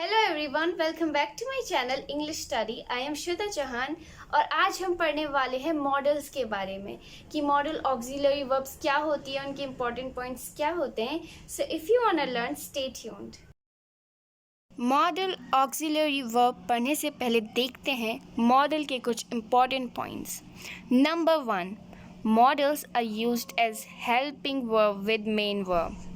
Hello everyone, welcome back to my channel English study. I am Shweta Chauhan और आज हम पढ़ने वाले हैं मॉडल्स के बारे में कि मॉडल ऑक्सिलरी वर्ब्स क्या होती है, उनके इंपॉर्टेंट पॉइंट्स क्या होते हैं। So if you want to learn, stay tuned. Modal auxiliary verb पढ़ने से पहले देखते हैं मॉडल के कुछ important points. Number 1, modals are used as helping verb with main verb.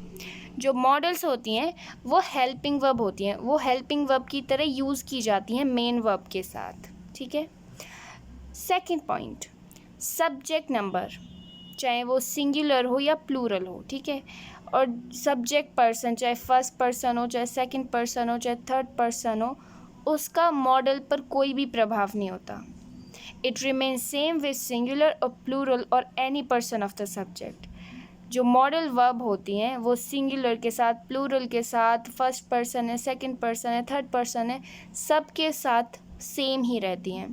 जो मॉडल्स होती हैं वो हेल्पिंग वर्ब होती हैं, वो हेल्पिंग वर्ब की तरह यूज़ की जाती हैं मेन वर्ब के साथ। ठीक है। सेकंड पॉइंट, सब्जेक्ट नंबर, चाहे वो सिंगुलर हो या प्लूरल हो, ठीक है। और सब्जेक्ट पर्सन, चाहे फर्स्ट पर्सन हो, चाहे सेकंड पर्सन हो, चाहे थर्ड पर्सन हो, उसका मॉडल पर कोई भी प्रभाव नहीं होता। It remain same with singular और प्लूरल और any person of the subject. जो मॉडल वर्ब होती हैं वो सिंगुलर के साथ, प्लूरल के साथ, फर्स्ट पर्सन है, सेकंड पर्सन है, थर्ड पर्सन है, सबके साथ सेम ही रहती हैं।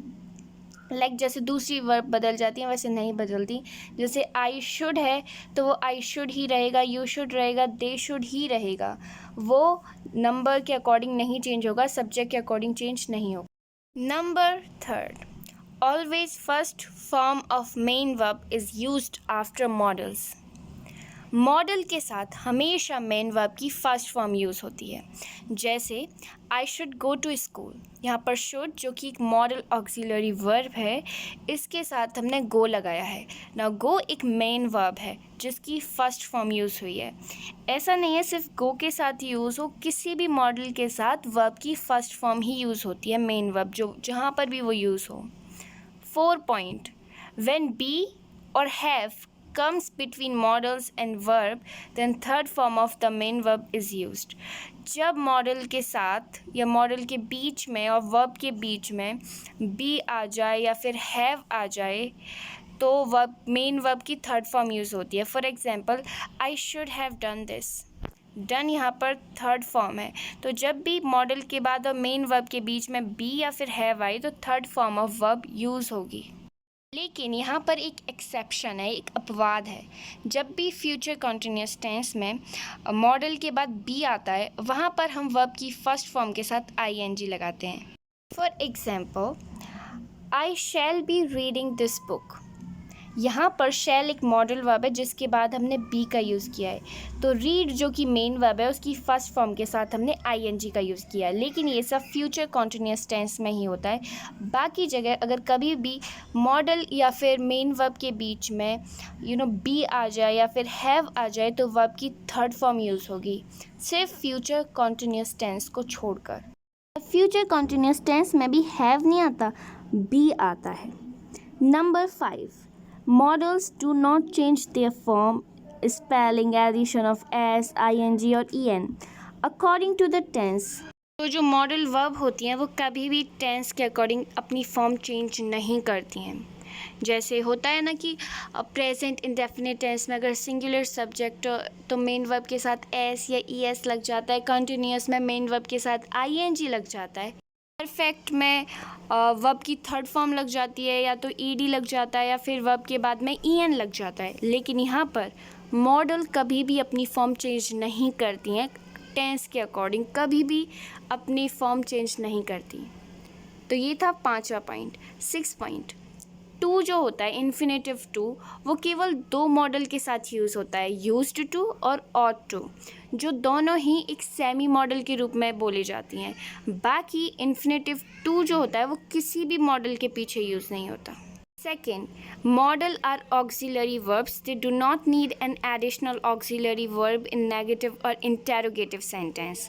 लाइक जैसे दूसरी वर्ब बदल जाती हैं वैसे नहीं बदलती। जैसे आई शुड है तो वो आई शुड ही रहेगा, यू शुड रहेगा, दे शुड ही रहेगा। वो नंबर के अकॉर्डिंग नहीं चेंज होगा, सब्जेक्ट के अकॉर्डिंग चेंज नहीं होगा। Number third, always first form of main verb is used after modals. Modal के साथ हमेशा मेन वर्ब की फर्स्ट फॉर्म यूज़ होती है। जैसे I should go to school, यहाँ पर शुड जो कि एक मॉडल ऑक्सिलरी वर्ब है, इसके साथ हमने गो लगाया है ना। गो एक मेन वर्ब है जिसकी फर्स्ट फॉर्म यूज़ हुई है। ऐसा नहीं है सिर्फ गो के साथ यूज़ हो, किसी भी मॉडल के साथ वर्ब की फर्स्ट फॉर्म ही यूज़ होती है, मेन वर्ब जो जहाँ पर भी वो यूज़ हो। 4 पॉइंट, व्हेन बी और have comes between modals and verb, then third form of the main verb is used. जब मॉडल के साथ या मॉडल के बीच में और वर्ब के बीच में बी आ जाए या फिर हैव आ जाए तो वर्ब, मेन वर्ब की थर्ड फॉर्म यूज़ होती है। For example, I should have done this. Done यहाँ पर थर्ड फॉर्म है, तो जब भी मॉडल के बाद और मेन वर्ब के बीच में बी या फिर हैव आई तो third form of verb use होगी। लेकिन यहाँ पर एक एक्सेप्शन है, एक अपवाद है। जब भी फ्यूचर कॉन्टिन्यूस टेंस में मॉडल के बाद बी आता है वहाँ पर हम वर्ब की फर्स्ट फॉर्म के साथ आईएनजी लगाते हैं। For example, I shall be reading this book. यहाँ पर शैल एक मॉडल वर्ब है जिसके बाद हमने बी का यूज़ किया है, तो रीड जो कि मेन वर्ब है उसकी फर्स्ट फॉर्म के साथ हमने आईएनजी का यूज़ किया है। लेकिन ये सब फ्यूचर कॉन्टिन्यूस टेंस में ही होता है। बाकी जगह अगर कभी भी मॉडल या फिर मेन वर्ब के बीच में बी आ जाए या फिर हैव आ जाए तो वर्ब की थर्ड फॉर्म यूज़ होगी, सिर्फ फ्यूचर कॉन्टिन्यूस टेंस को छोड़कर। फ्यूचर कॉन्टिन्यूस टेंस में भी हैव नहीं आता, बी आता है। Number 5, modals do not change their form, spelling, addition of s, ing और en according to the tense। तो जो मॉडल वर्ब होती हैं वो कभी भी टेंस के अकॉर्डिंग अपनी फॉर्म चेंज नहीं करती हैं। जैसे होता है ना कि प्रेजेंट इंडेफिनिट टेंस में अगर सिंगुलर सब्जेक्ट तो मेन वर्ब के साथ एस या ई एस लग जाता है, कंटिन्यूअस में मेन वर्ब के साथ आई एन जी लग जाता है, परफेक्ट में वर्ब की थर्ड फॉर्म लग जाती है या तो ईडी लग जाता है या फिर वर्ब के बाद में ईएन लग जाता है। लेकिन यहाँ पर मॉडल कभी भी अपनी फॉर्म चेंज नहीं करती हैं, टेंस के अकॉर्डिंग कभी भी अपनी फॉर्म चेंज नहीं करती। तो ये था 5वां पॉइंट। 6 पॉइंट, टू जो होता है इन्फिनेटिव टू, वो केवल 2 मॉडल के साथ यूज़ होता है, यूज्ड टू और ऑट टू, जो दोनों ही एक सेमी मॉडल के रूप में बोली जाती हैं। बाकी इन्फिनेटिव टू जो होता है वो किसी भी मॉडल के पीछे यूज़ नहीं होता। Second, modal are auxiliary verbs. They do not need an additional auxiliary verb in negative or interrogative sentence.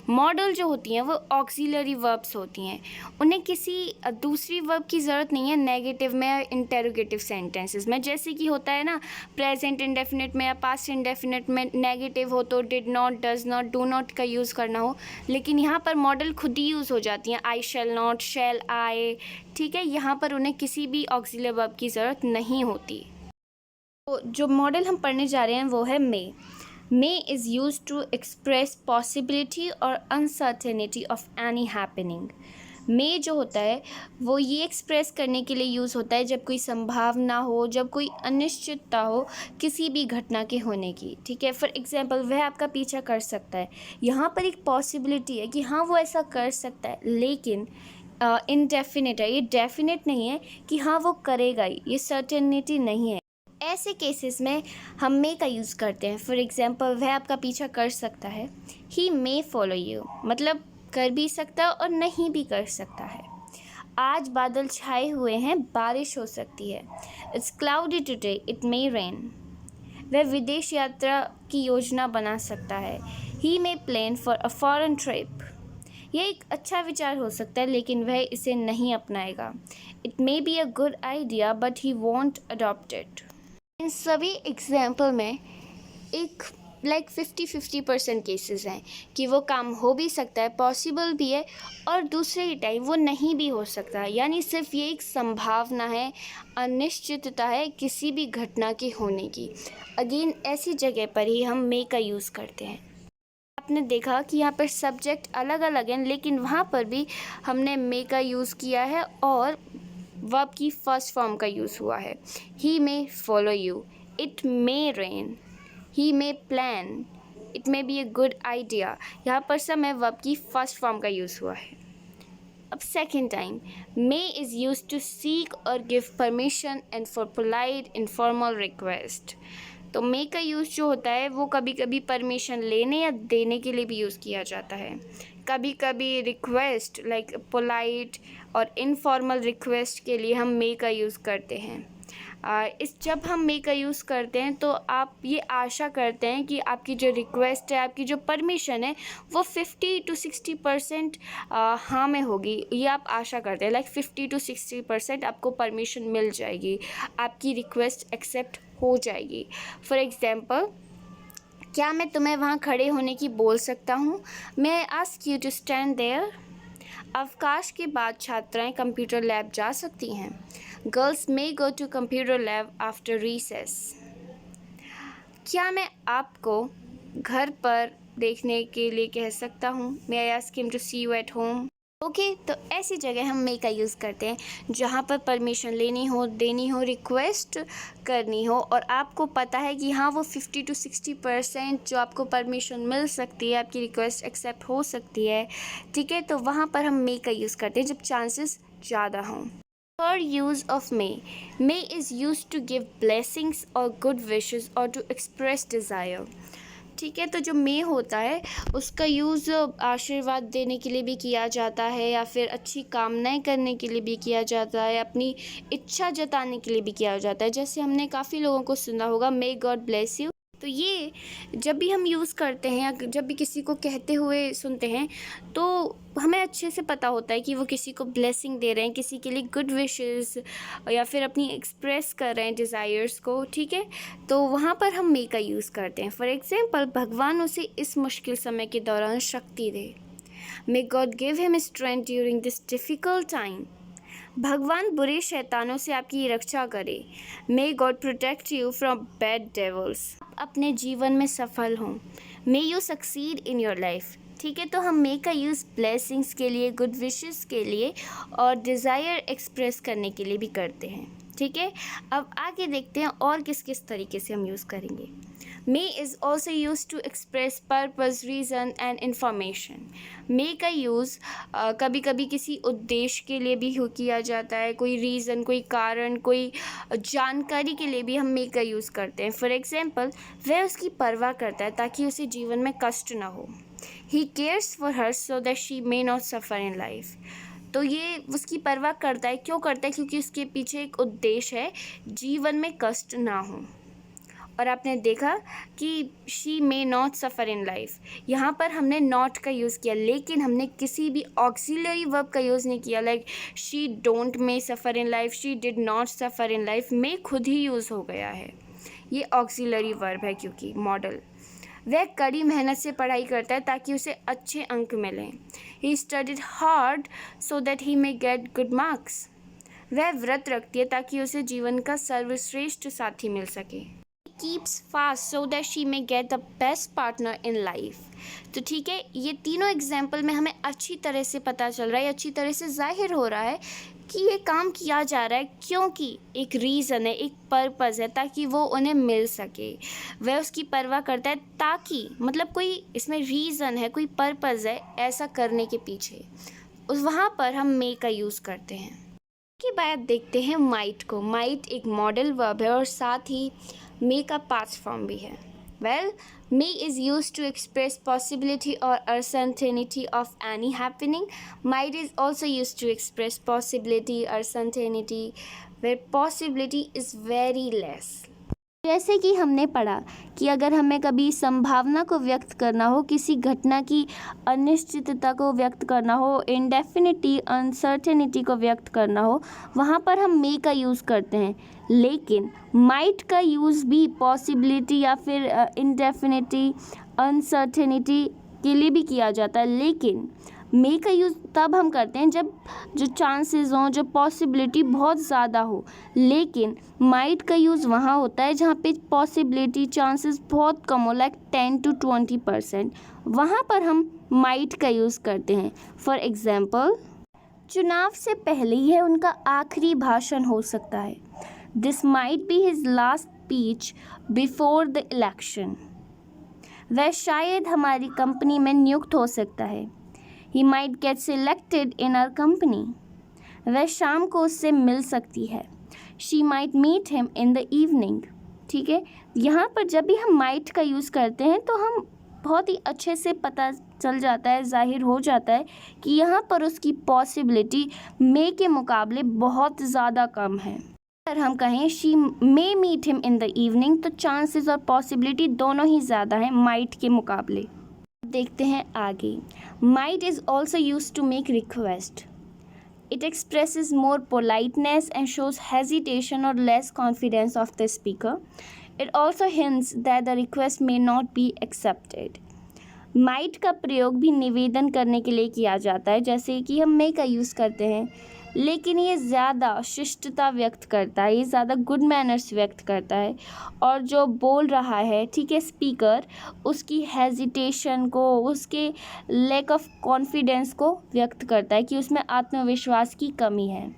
Modal जो होती हैं वो auxiliary verbs होती हैं, उन्हें किसी दूसरी verb की ज़रूरत नहीं है नेगेटिव में या interrogative sentences में। जैसे कि होता है ना present indefinite में या past indefinite में नेगेटिव हो तो did not, does not, do not का यूज़ करना हो, लेकिन यहाँ पर मॉडल खुद ही यूज़ हो जाती हैं, I shall not, shall I। ठीक है, यहाँ पर उन्हें किसी भी ऑक्सिलरी वर्ब की ज़रूरत नहीं होती। तो जो मॉडल हम पढ़ने जा रहे हैं वो है may. May is use to express possibility और uncertainty of any happening. May जो होता है वो ये एक्सप्रेस करने के लिए यूज़ होता है जब कोई संभावना हो, जब कोई अनिश्चितता हो किसी भी घटना के होने की, ठीक है। फॉर एग्जांपल वह आपका पीछा कर सकता है, यहाँ पर एक पॉसिबिलिटी है कि हाँ वो ऐसा कर सकता है, लेकिन इनडेफिनेट है, ये डेफिनेट नहीं है कि हाँ वो करेगा ही, ये सर्टेनिटी नहीं है। ऐसे केसेस में हम मे का यूज़ करते हैं। फॉर एग्जांपल वह आपका पीछा कर सकता है, ही मे फॉलो यू, मतलब कर भी सकता है और नहीं भी कर सकता है। आज बादल छाए हुए हैं, बारिश हो सकती है। It's cloudy today, it may rain. वह विदेश यात्रा की योजना बना सकता है, he may plan for a foreign trip. यह एक अच्छा विचार हो सकता है लेकिन वह इसे नहीं अपनाएगा। It may be a good idea but he won't adopt it. इन सभी एग्जाम्पल में एक 50-50% केसेस हैं कि वो काम हो भी सकता है, पॉसिबल भी है, और दूसरे ही टाइम वो नहीं भी हो सकता। यानी सिर्फ ये एक संभावना है, अनिश्चितता है किसी भी घटना के होने की। अगेन ऐसी जगह पर ही हम मे का यूज़ करते हैं। आपने देखा कि यहाँ पर सब्जेक्ट अलग अलग हैं, लेकिन वहाँ पर भी हमने मे का यूज़ किया है और वर्ब की फर्स्ट फॉर्म का यूज़ हुआ है। He may follow you, it may rain, he may plan, it may be a good idea. यहाँ पर सब में वर्ब की फर्स्ट फॉर्म का यूज़ हुआ है। अब second time, may is use to seek और give permission and for polite informal request. तो मे का यूज़ जो होता है वो कभी कभी परमिशन लेने या देने के लिए भी यूज़ किया जाता है। कभी कभी रिक्वेस्ट लाइक पोलाइट और इनफॉर्मल रिक्वेस्ट के लिए हम मे का यूज़ करते हैं। जब हम मे का यूज़ करते हैं तो आप ये आशा करते हैं कि आपकी जो रिक्वेस्ट है, आपकी जो परमिशन है, वो 50-60% हाँ में होगी। ये आप आशा करते हैं, 50-60% आपको परमिशन मिल जाएगी, आपकी रिक्वेस्ट एक्सेप्ट हो जाएगी। फॉर एग्ज़ाम्पल, क्या मैं तुम्हें वहाँ खड़े होने की बोल सकता हूँ? मैं ask you to stand there. अवकाश के बाद छात्राएं कंप्यूटर लैब जा सकती हैं। Girls may go to computer lab after recess. क्या मैं आपको घर पर देखने के लिए कह सकता हूँ? May I ask him to see you at home. Okay, तो ऐसी जगह हम मे का यूज़ करते हैं जहाँ पर परमिशन लेनी हो, देनी हो, रिक्वेस्ट करनी हो और आपको पता है कि हाँ वो 50-60% जो आपको परमिशन मिल सकती है, आपकी रिक्वेस्ट एक्सेप्ट हो सकती है, ठीक है। तो वहाँ पर हम मे का यूज़ करते हैं जब चांसेस ज़्यादा हों। For use of may is used to give blessings or good wishes or to express desire। ठीक है, तो जो मे होता है उसका यूज़ आशीर्वाद देने के लिए भी किया जाता है या फिर अच्छी कामनाएं करने के लिए भी किया जाता है, अपनी इच्छा जताने के लिए भी किया जाता है। जैसे हमने काफ़ी लोगों को सुना होगा, मे गॉड ब्लेस यू। तो ये जब भी हम यूज़ करते हैं या जब भी किसी को कहते हुए सुनते हैं तो हमें अच्छे से पता होता है कि वो किसी को ब्लेसिंग दे रहे हैं, किसी के लिए गुड विशेस या फिर अपनी एक्सप्रेस कर रहे हैं डिज़ायर्स को, ठीक है। तो वहाँ पर हम मे का यूज़ करते हैं। फॉर एग्जांपल, भगवान उसे इस मुश्किल समय के दौरान शक्ति दे। May God give him strength during this difficult time. भगवान बुरे शैतानों से आपकी रक्षा करे। May God protect you from bad devils. अपने जीवन में सफल हों। May you succeed in your life. ठीक है, तो हम मे का यूज़ ब्लेसिंग्स के लिए, गुड विशेस के लिए और डिज़ायर एक्सप्रेस करने के लिए भी करते हैं, ठीक है। अब आगे देखते हैं और किस किस तरीके से हम यूज़ करेंगे। May is also use to express purpose, reason and information. May का यूज़ कभी कभी किसी उद्देश्य के लिए भी किया जाता है, कोई रीज़न, कोई कारण, कोई जानकारी के लिए भी हम मे का यूज़ करते हैं। फॉर एग्जाम्पल, वह उसकी परवाह करता है ताकि उसे जीवन में कष्ट ना हो। He cares for her so that she may not suffer in life. तो ये उसकी परवाह करता है, क्यों करता है? क्योंकि उसके पीछे एक उद्देश्य है, जीवन में कष्ट ना हो। और आपने देखा कि she may not suffer in life, यहाँ पर हमने नॉट का यूज़ किया, लेकिन हमने किसी भी ऑक्सिलरी वर्ब का यूज़ नहीं किया। Like she don't may suffer in life, she did not suffer in life. May खुद ही यूज़ हो गया है, ये ऑक्सिलरी वर्ब है क्योंकि मॉडल। वह कड़ी मेहनत से पढ़ाई करता है ताकि उसे अच्छे अंक मिलें। He studied hard so that he may get good marks. वह व्रत रखती है ताकि उसे जीवन का सर्वश्रेष्ठ साथी मिल सके। Keeps fast so that she may get the best partner in life। तो ठीक है, ये तीनों एग्जाम्पल में हमें अच्छी तरह से पता चल रहा है, अच्छी तरह से जाहिर हो रहा है कि ये काम किया जा रहा है क्योंकि एक रीज़न है, एक पर्पज़ है, ताकि वो उन्हें मिल सके। वह उसकी परवाह करता है ताकि, मतलब कोई इसमें रीज़न है, कोई पर्पज़ है ऐसा करने के पीछे, उस वहाँ पर हम मे का यूज़ करते हैं। के बाद देखते हैं माइट को। माइट एक मॉडल वर्ब है और साथ ही मे का पास्ट फॉर्म भी है। Well, may is used to express possibility or uncertainty of any happening. Might is also used to express possibility or uncertainty where possibility is very less. जैसे कि हमने पढ़ा कि अगर हमें कभी संभावना को व्यक्त करना हो, किसी घटना की अनिश्चितता को व्यक्त करना हो, इंडेफिनिटी, अनसर्टेनिटी को व्यक्त करना हो, वहाँ पर हम मे का यूज़ करते हैं। लेकिन माइट का यूज़ भी पॉसिबिलिटी या फिर इंडेफिनिटी, अनसर्टेनिटी के लिए भी किया जाता है। लेकिन मे का यूज़ तब हम करते हैं जब जो चांसेस हों, जो पॉसिबिलिटी बहुत ज़्यादा हो। लेकिन माइट का यूज़ वहाँ होता है जहाँ पे पॉसिबिलिटी, चांसेस बहुत कम हो, लाइक 10 to 20%। वहाँ पर हम माइट का यूज़ करते हैं। फॉर एग्ज़ाम्पल, चुनाव से पहले यह उनका आखिरी भाषण हो सकता है। This might be his last speech before the election. वह शायद हमारी कंपनी में नियुक्त हो सकता है। He might get selected in our company. वह शाम को उससे मिल सकती है। She might meet him in the evening. ठीक है, यहाँ पर जब भी हम might का यूज़ करते हैं तो हम बहुत ही अच्छे से पता चल जाता है, जाहिर हो जाता है कि यहाँ पर उसकी पॉसिबिलिटी मे के मुकाबले बहुत ज़्यादा कम है। अगर हम कहें she may meet him in the evening, तो चांसेस और पॉसिबिलिटी दोनों ही ज़्यादा हैं might के मुकाबले। देखते हैं आगे। Might is also used to make request. It expresses more politeness and shows hesitation or less confidence of the speaker. It also hints that the request may not be accepted. Might का प्रयोग भी निवेदन करने के लिए किया जाता है, जैसे कि हम may का यूज़ करते हैं, लेकिन ये ज़्यादा शिष्टता व्यक्त करता है, ये ज़्यादा गुड मैनर्स व्यक्त करता है और जो बोल रहा है, ठीक है, स्पीकर, उसकी हेजिटेशन को, उसके लैक ऑफ कॉन्फिडेंस को व्यक्त करता है कि उसमें आत्मविश्वास की कमी है।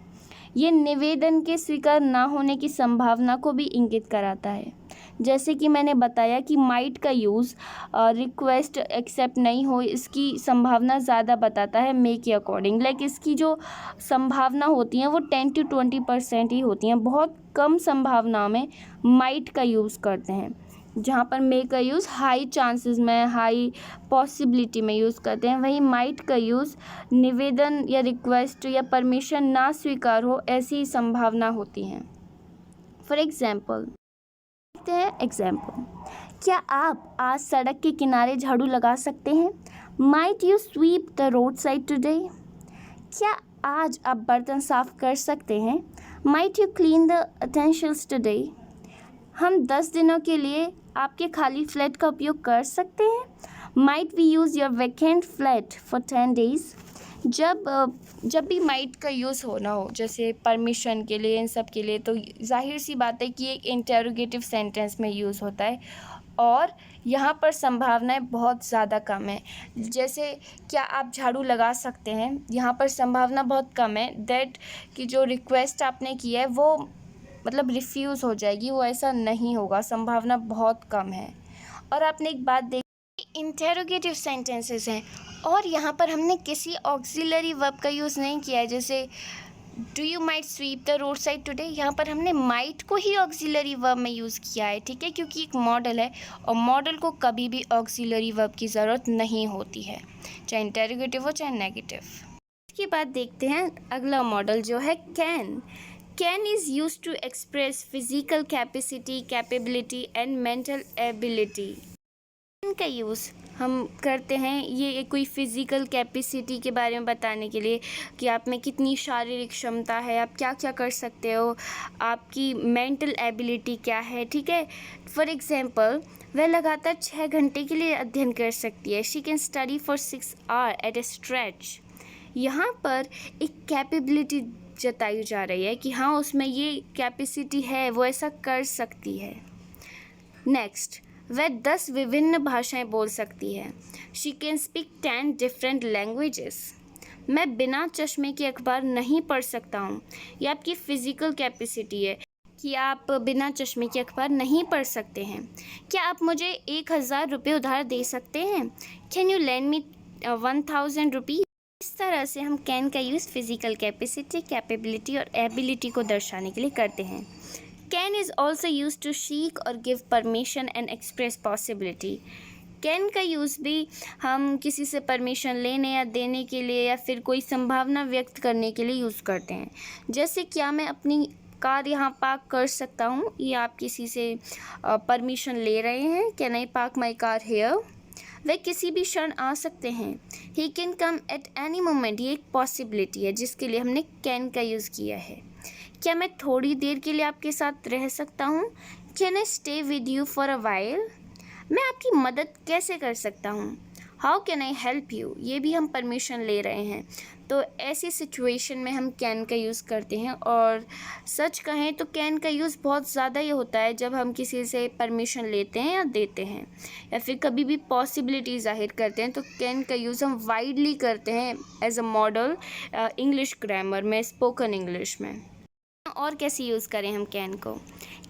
ये निवेदन के स्वीकार ना होने की संभावना को भी इंगित कराता है। जैसे कि मैंने बताया कि माइट का यूज़ रिक्वेस्ट एक्सेप्ट नहीं हो, इसकी संभावना ज़्यादा बताता है मे के अकॉर्डिंग। लाइक इसकी जो संभावना होती हैं वो 10 to 20% ही होती हैं। बहुत कम संभावनाओं में माइट का यूज़ करते हैं, जहाँ पर मे का यूज़ हाई चांसेस में, हाई पॉसिबिलिटी में यूज़ करते हैं। वहीं माइट का यूज़ निवेदन या रिक्वेस्ट या परमिशन ना स्वीकार हो, ऐसी संभावना होती हैं। फॉर एग्जाम्पल, क्या आप आज सड़क के किनारे झाड़ू लगा सकते हैं? Might you sweep the road side today? क्या आज आप बर्तन साफ कर सकते हैं? Might you clean the utensils today? हम 10 दिनों के लिए आपके खाली फ्लैट का उपयोग कर सकते हैं? Might we use your vacant flat for 10 days? जब भी माइट का यूज़ होना हो, जैसे परमिशन के लिए, इन सब के लिए, तो जाहिर सी बात है कि एक इंटेरोगेटिव सेंटेंस में यूज़ होता है और यहाँ पर संभावनाएं बहुत ज़्यादा कम है। जैसे क्या आप झाड़ू लगा सकते हैं, यहाँ पर संभावना बहुत कम है दैट कि जो रिक्वेस्ट आपने की है वो मतलब रिफ्यूज़ हो जाएगी, वो ऐसा नहीं होगा, संभावना बहुत कम है। और आपने एक बात देखी, इंटेरोगेटिव सेंटेंसेस हैं और यहाँ पर हमने किसी ऑक्सिलरी वर्ब का यूज़ नहीं किया है। जैसे do you might sweep the road side today, यहाँ पर हमने माइट को ही ऑक्सिलरी वर्ब में यूज़ किया है, ठीक है, क्योंकि एक मॉडल है और मॉडल को कभी भी ऑक्सिलरी वर्ब की ज़रूरत नहीं होती है, चाहे इंटेरोगेटिव हो चाहे नेगेटिव। इसके बाद देखते हैं अगला मॉडल जो है can. Can is use to express physical capacity, capability and mental ability. का यूज़ हम करते हैं ये कोई फिज़िकल कैपेसिटी के बारे में बताने के लिए कि आप में कितनी शारीरिक क्षमता है, आप क्या क्या कर सकते हो, आपकी मेंटल एबिलिटी क्या है, ठीक है। फॉर एग्जांपल, वह लगातार 6 घंटे के लिए अध्ययन कर सकती है। She can study for 6 hours at a stretch. यहाँ पर एक कैपेबिलिटी जताई जा रही है कि हाँ उसमें ये कैपेसिटी है, वो ऐसा कर सकती है। नेक्स्ट, वह 10 विभिन्न भाषाएं बोल सकती है। She can speak 10 different languages. मैं बिना चश्मे के अखबार नहीं पढ़ सकता हूँ। ये आपकी फ़िज़िकल कैपेसिटी है कि आप बिना चश्मे के अखबार नहीं पढ़ सकते हैं। क्या आप मुझे 1000 रुपये उधार दे सकते हैं? Can you lend me 1000 rupees? इस तरह से हम कैन का यूज़ फिज़िकल कैपेसिटी, कैपेबिलिटी और एबिलिटी को दर्शाने के लिए करते हैं। Can is also use to seek और give permission and express possibility. Can का यूज़ भी हम किसी से परमिशन लेने या देने के लिए या फिर कोई संभावना व्यक्त करने के लिए यूज़ करते हैं। जैसे क्या मैं अपनी कार यहाँ पार्क कर सकता हूँ, ये आप किसी से परमिशन ले रहे हैं। Can I park my car here? वह किसी भी क्षण आ सकते हैं। He can come at any moment, ये एक पॉसिबिलिटी है जिसके लिए हमने कैन का यूज़ किया है। क्या मैं थोड़ी देर के लिए आपके साथ रह सकता हूँ? Can I stay with you for a while? मैं आपकी मदद कैसे कर सकता हूँ? How can I help you? ये भी हम परमिशन ले रहे हैं। तो ऐसी सिचुएशन में हम कैन का यूज़ करते हैं। और सच कहें तो कैन का यूज़ बहुत ज़्यादा ये होता है जब हम किसी से परमिशन लेते हैं या देते हैं या फिर कभी भी पॉसिबिलिटी ज़ाहिर करते हैं, तो कैन का यूज़ हम वाइडली करते हैं as a modal English grammar में, स्पोकन इंग्लिश में। और कैसे यूज़ करें हम कैन को?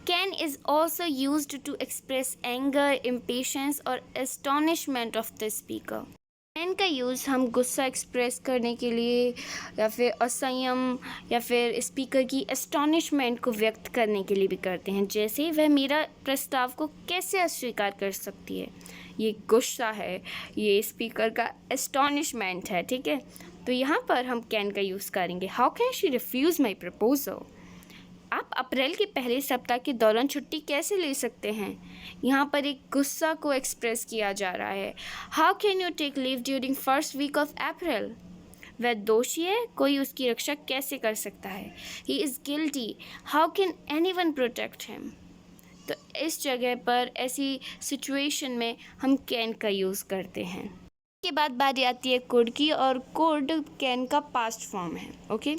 Can is also used to express anger, impatience और astonishment of the speaker. Can का यूज़ हम गुस्सा एक्सप्रेस करने के लिए या फिर असंयम या फिर स्पीकर की एस्टोनिशमेंट को व्यक्त करने के लिए भी करते हैं। जैसे वह मेरा प्रस्ताव को कैसे अस्वीकार कर सकती है? ये गुस्सा है, ये स्पीकर का एस्टोनिशमेंट है, ठीक है। तो यहाँ पर हम कैन का यूज़ करेंगे। How can she refuse my proposal? आप अप्रैल के पहले सप्ताह के दौरान छुट्टी कैसे ले सकते हैं? यहाँ पर एक गुस्सा को एक्सप्रेस किया जा रहा है। How can you take leave during first week of April? वह दोषी है, कोई उसकी रक्षा कैसे कर सकता है? He is guilty, how can anyone protect him? तो इस जगह पर ऐसी सिचुएशन में हम कैन का यूज़ करते हैं। के बाद बारी आती है कुड की, और कुड कैन का पास्ट फॉर्म है। Okay,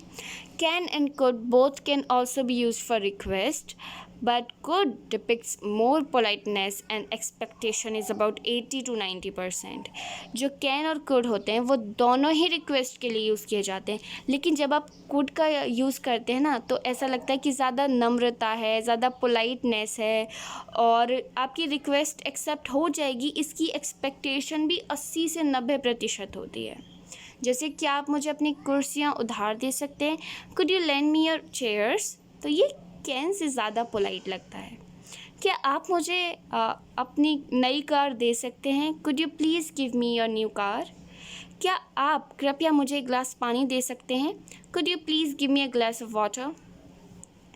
can and could both can also be use for request, but could depicts more politeness and expectation is about 80 to 90%। जो कैन और कुड होते हैं वो दोनों ही रिक्वेस्ट के लिए यूज़ किए जाते हैं, लेकिन जब आप कुड का यूज़ करते हैं ना, तो ऐसा लगता है कि ज़्यादा नम्रता है, ज़्यादा पोलाइटनेस है और आपकी रिक्वेस्ट एक्सेप्ट हो जाएगी, इसकी एक्सपेक्टेशन भी 80 से 90% होती है। जैसे क्या आप मुझे अपनी कुर्सियाँ उधार दे सकते हैं? Could you lend me your chairs? तो ये कैन से ज़्यादा पोलाइट लगता है। क्या आप मुझे अपनी नई कार दे सकते हैं? Could you please give me your new car? क्या आप कृपया मुझे एक ग्लास पानी दे सकते हैं? Could you please give me a glass of water?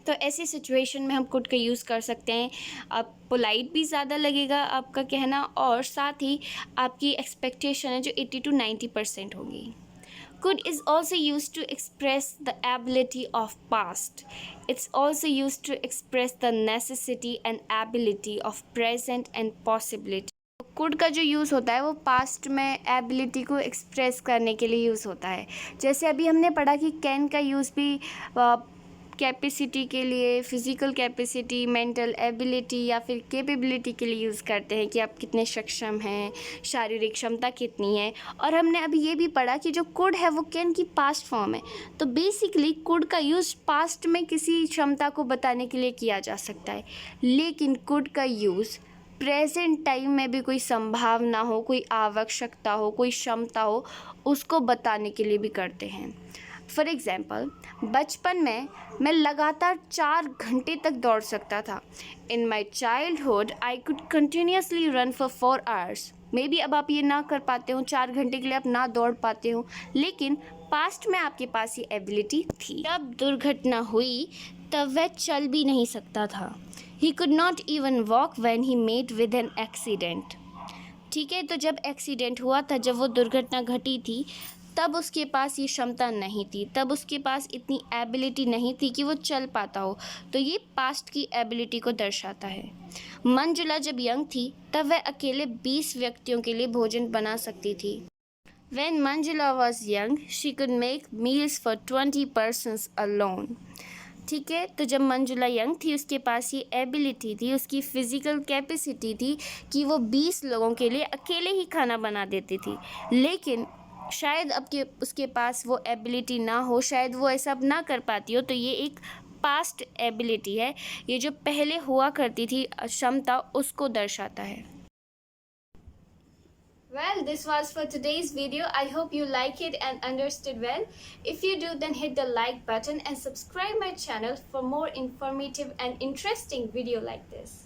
तो ऐसी सिचुएशन में हम कुड का यूज़ कर सकते हैं। अब पोलाइट भी ज़्यादा लगेगा आपका कहना, और साथ ही आपकी एक्सपेक्टेशन है जो 80 to 90% होगी। Could is also used to express the ability of past. It's also used to express the necessity and ability of present and possibility. Could का जो यूज़ होता है वो पास्ट में एबिलिटी को एक्सप्रेस करने के लिए यूज़ होता है। जैसे अभी हमने पढ़ा कि कैन का यूज़ भी कैपेसिटी के लिए, फिज़िकल कैपेसिटी, मेंटल एबिलिटी या फिर कैपेबिलिटी के लिए यूज़ करते हैं कि आप कितने सक्षम हैं, शारीरिक क्षमता कितनी है। और हमने अभी ये भी पढ़ा कि जो कुड है वो कैन की पास्ट फॉर्म है। तो बेसिकली कुड का यूज़ पास्ट में किसी क्षमता को बताने के लिए किया जा सकता है, लेकिन कुड का यूज़ प्रेजेंट टाइम में भी कोई संभावना हो, कोई आवश्यकता हो, कोई क्षमता हो, उसको बताने के लिए भी करते हैं। फॉर एग्ज़ाम्पल, बचपन में मैं लगातार 4 घंटे तक दौड़ सकता था। In my childhood I could continuously run for 4 hours। Maybe अब आप ये ना कर पाते हो, 4 घंटे के लिए आप ना दौड़ पाते हो, लेकिन पास्ट में आपके पास ये एबिलिटी थी। जब दुर्घटना हुई तब वह चल भी नहीं सकता था। He could not even walk when he met with an accident. ठीक है, तो जब एक्सीडेंट हुआ था, जब वो दुर्घटना घटी थी, तब उसके पास ये क्षमता नहीं थी, तब उसके पास इतनी एबिलिटी नहीं थी कि वो चल पाता हो। तो ये पास्ट की एबिलिटी को दर्शाता है। मंजुला जब यंग थी तब वह अकेले 20 व्यक्तियों के लिए भोजन बना सकती थी। When Manjula was young, she could make meals for 20 persons alone. ठीक है। तो जब मंजुला यंग थी उसके पास ये एबिलिटी थी, उसकी फिजिकल कैपेसिटी थी कि वो 20 लोगों के लिए अकेले ही खाना बना देती थी। लेकिन शायद अब के उसके पास वो एबिलिटी ना हो, शायद वो ऐसा अब ना कर पाती हो। तो ये एक पास्ट एबिलिटी है, ये जो पहले हुआ करती थी क्षमता, उसको दर्शाता है। Well, this was for today's video. I hope you like it and understood well. If you do, then hit the like button and subscribe my channel for more informative and interesting video like this.